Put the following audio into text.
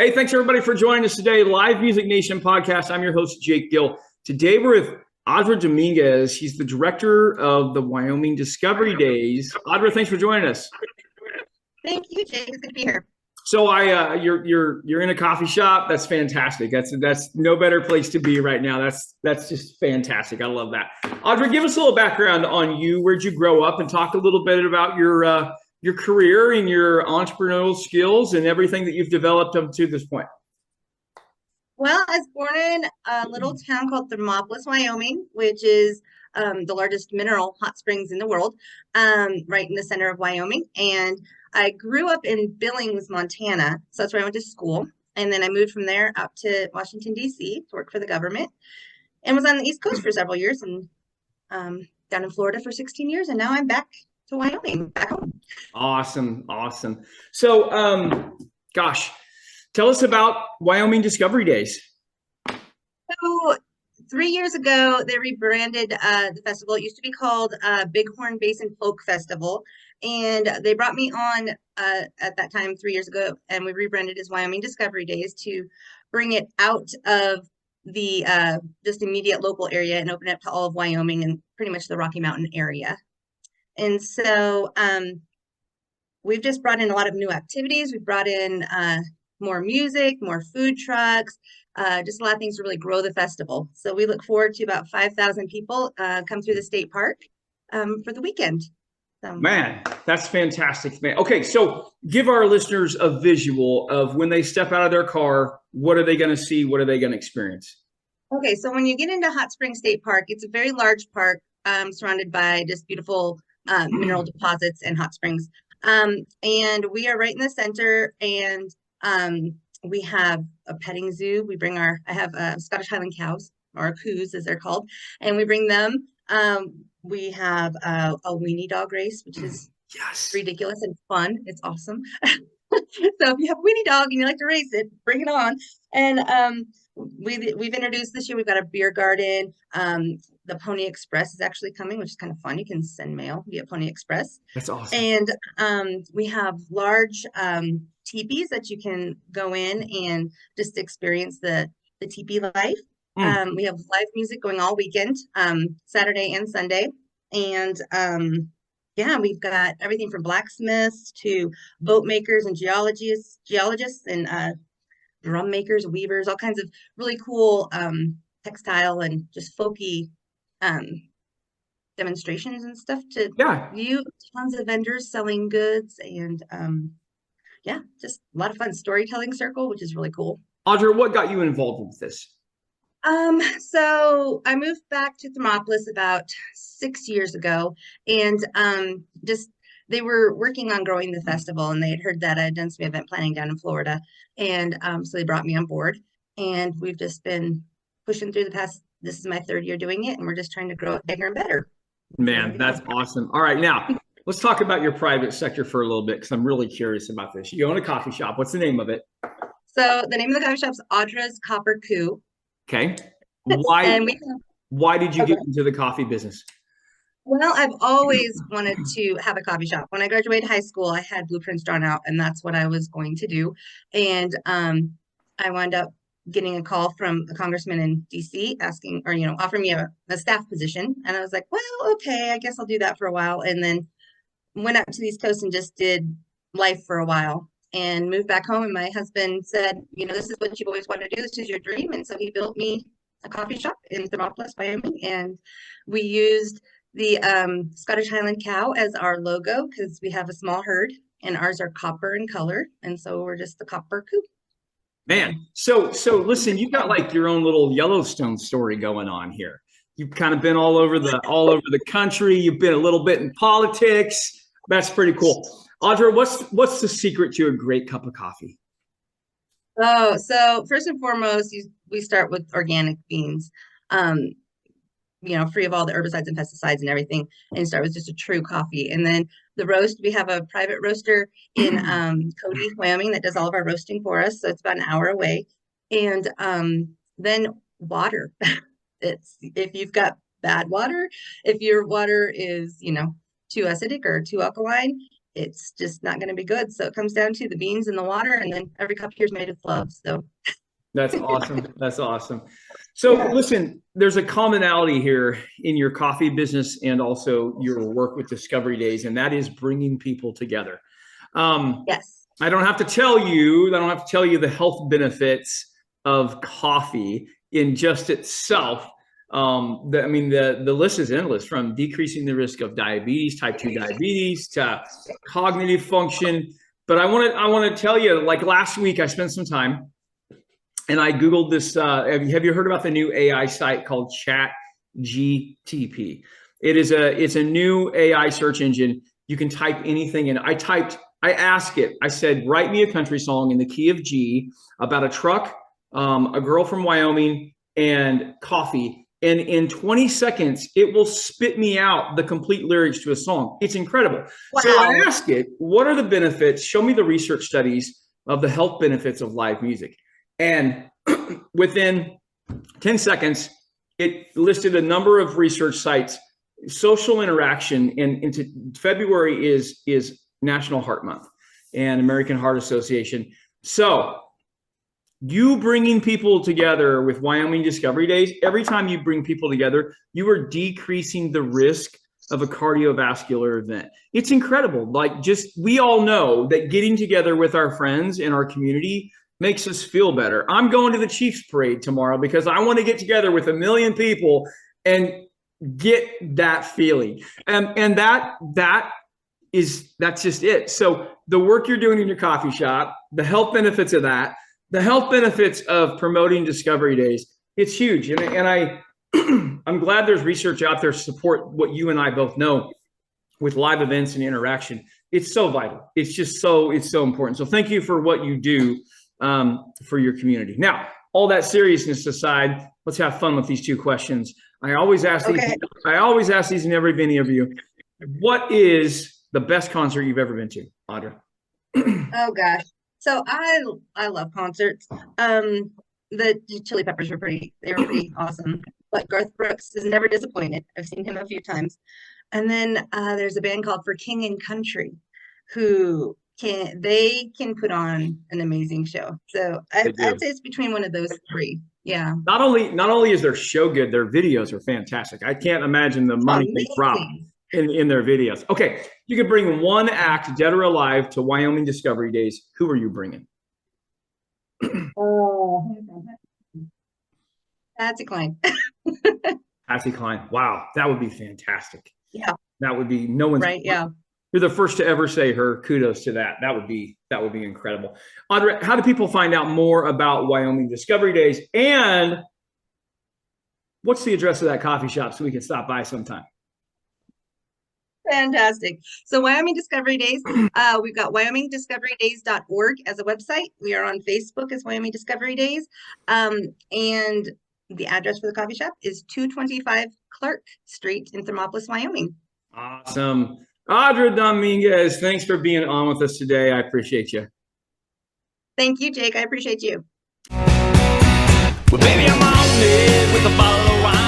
Hey, thanks everybody for joining us today. Live Music Nation podcast. I'm your host, Jake Gill. Today we're with Audra Dominguez. She's the director of the Wyoming Discovery Days. Audra, thanks for joining us. Thank you, Jake. It's good to be here. So you're in a coffee shop. That's fantastic. That's no better place to be right now. That's just fantastic. I love that. Audra, give us a little background on you. Where'd you grow up, and talk a little bit about your career and your entrepreneurial skills and everything that you've developed up to this point. Well, I was born in a little town called Thermopolis, Wyoming, which is the largest mineral hot springs in the world, right in the center of Wyoming. And I grew up in Billings, Montana. So that's where I went to school. And then I moved from there out to Washington, D.C. to work for the government, and was on the East Coast for several years, and down in Florida for 16 years. And now I'm back to Wyoming, back home. Awesome. So, tell us about Wyoming Discovery Days. So 3 years ago, they rebranded the festival. It used to be called Bighorn Basin Folk Festival. And they brought me on at that time 3 years ago, and we rebranded as Wyoming Discovery Days to bring it out of the just immediate local area and open it up to all of Wyoming and pretty much the Rocky Mountain area. And so we've just brought in a lot of new activities. We've brought in more music, more food trucks, just a lot of things to really grow the festival. So we look forward to about 5,000 people come through the state park for the weekend. So. Man, that's fantastic, man. Okay, so give our listeners a visual of when they step out of their car, what are they going to see? What are they going to experience? Okay, so when you get into Hot Springs State Park, it's a very large park surrounded by just beautiful mineral deposits and hot springs. And we are right in the center, and we have a petting zoo. I have Scottish Highland cows, or coos as they're called, and we bring them. We have a weenie dog race, which is ridiculous and fun. It's awesome. So if you have a weenie dog and you like to race it, bring it on. And we've introduced this year, we've got a beer garden. The Pony Express is actually coming, which is kind of fun. You can send mail via Pony Express. That's awesome. And we have large teepees that you can go in and just experience the teepee life. We have live music going all weekend, Saturday and Sunday. And we've got everything from blacksmiths to boat makers and geologists and drum makers, weavers, all kinds of really cool textile and just folky demonstrations and stuff to view. Tons of vendors selling goods, and just a lot of fun. Storytelling circle, which is really cool. Audra, what got you involved with this? So I moved back to Thermopolis about 6 years ago, and they were working on growing the festival, and they had heard that I had done some event planning down in Florida, and so they brought me on board, and we've just been pushing through this is my third year doing it, and we're just trying to grow it bigger and better. Man, that's awesome. All right, now let's talk about your private sector for a little bit, because I'm really curious about this. You own a coffee shop. What's the name of it? So the name of the coffee shop is Audra's Copper Coup. Okay. Why did you get into the coffee business? Well, I've always wanted to have a coffee shop. When I graduated high school, I had blueprints drawn out, and that's what I was going to do. And I wound up getting a call from a congressman in DC asking, or, offering me a staff position. And I was like, well, okay, I guess I'll do that for a while. And then went out to the East Coast and just did life for a while and moved back home. And my husband said, this is what you've always wanted to do. This is your dream. And so he built me a coffee shop in Thermopolis, Wyoming. And we used the Scottish Highland cow as our logo because we have a small herd, and ours are copper in color. And so we're just the Copper Coup. Man, so listen, you've got like your own little Yellowstone story going on here. You've kind of been all over the country. You've been a little bit in politics. That's pretty cool. Audra, what's the secret to a great cup of coffee? Oh, so first and foremost, we start with organic beans, free of all the herbicides and pesticides and everything, and start with just a true coffee. And then the roast, we have a private roaster in Cody, Wyoming, that does all of our roasting for us. So it's about an hour away. And then water. If you've got bad water, if your water is, too acidic or too alkaline, it's just not going to be good. So it comes down to the beans and the water, and then every cup here is made with love. So That's awesome. That's awesome. So listen, there's a commonality here in your coffee business and also your work with Discovery Days, and that is bringing people together. Yes. I don't have to tell you the health benefits of coffee in just itself. The list is endless, from decreasing the risk of diabetes, type 2 diabetes, to cognitive function. But I want to tell you, like last week, I spent some time and I Googled this. Have you heard about the new AI site called ChatGTP? It's a new AI search engine. You can type anything in. I asked it, I said, write me a country song in the key of G about a truck, a girl from Wyoming, and coffee. And in 20 seconds, it will spit me out the complete lyrics to a song. It's incredible. Wow. So I asked it, what are the benefits? Show me the research studies of the health benefits of live music. And within 10 seconds, it listed a number of research sites, social interaction, and into February is National Heart Month and American Heart Association. So you bringing people together with Wyoming Discovery Days, every time you bring people together, you are decreasing the risk of a cardiovascular event. It's incredible. Like, we all know that getting together with our friends in our community makes us feel better. I'm going to the Chiefs parade tomorrow because I want to get together with 1 million people and get that feeling. And that's just it. So the work you're doing in your coffee shop, the health benefits of that, the health benefits of promoting Discovery Days, it's huge. And I'm glad there's research out there to support what you and I both know with live events and interaction. It's so vital. It's so important. So thank you for what you do for your community. Now, all that seriousness aside, let's have fun with these two questions. I always ask these in every interview. What is the best concert you've ever been to, Audra? Oh gosh. So I love concerts. The Chili Peppers were pretty awesome. But Garth Brooks is never disappointed. I've seen him a few times. And then there's a band called For King and Country who can put on an amazing show. So I'd say it's between one of those three. Yeah. Not only is their show good, their videos are fantastic. I can't imagine the money they drop in their videos. Okay, you could bring one act, dead or alive, to Wyoming Discovery Days. Who are you bringing? Oh, Patsy Cline. Patsy Cline. Wow, that would be fantastic. Yeah. That would be no one's right. Yeah. You're the first to ever say her. Kudos to that. That would be incredible. Audra, how do people find out more about Wyoming Discovery Days? And what's the address of that coffee shop so we can stop by sometime? Fantastic. So Wyoming Discovery Days, we've got wyomingdiscoverydays.org as a website. We are on Facebook as Wyoming Discovery Days. And the address for the coffee shop is 225 Clark Street in Thermopolis, Wyoming. Awesome. Audra Dominguez, thanks for being on with us today. I appreciate you. Thank you, Jake. I appreciate you. Well, baby, I'm on it with a bottle of wine.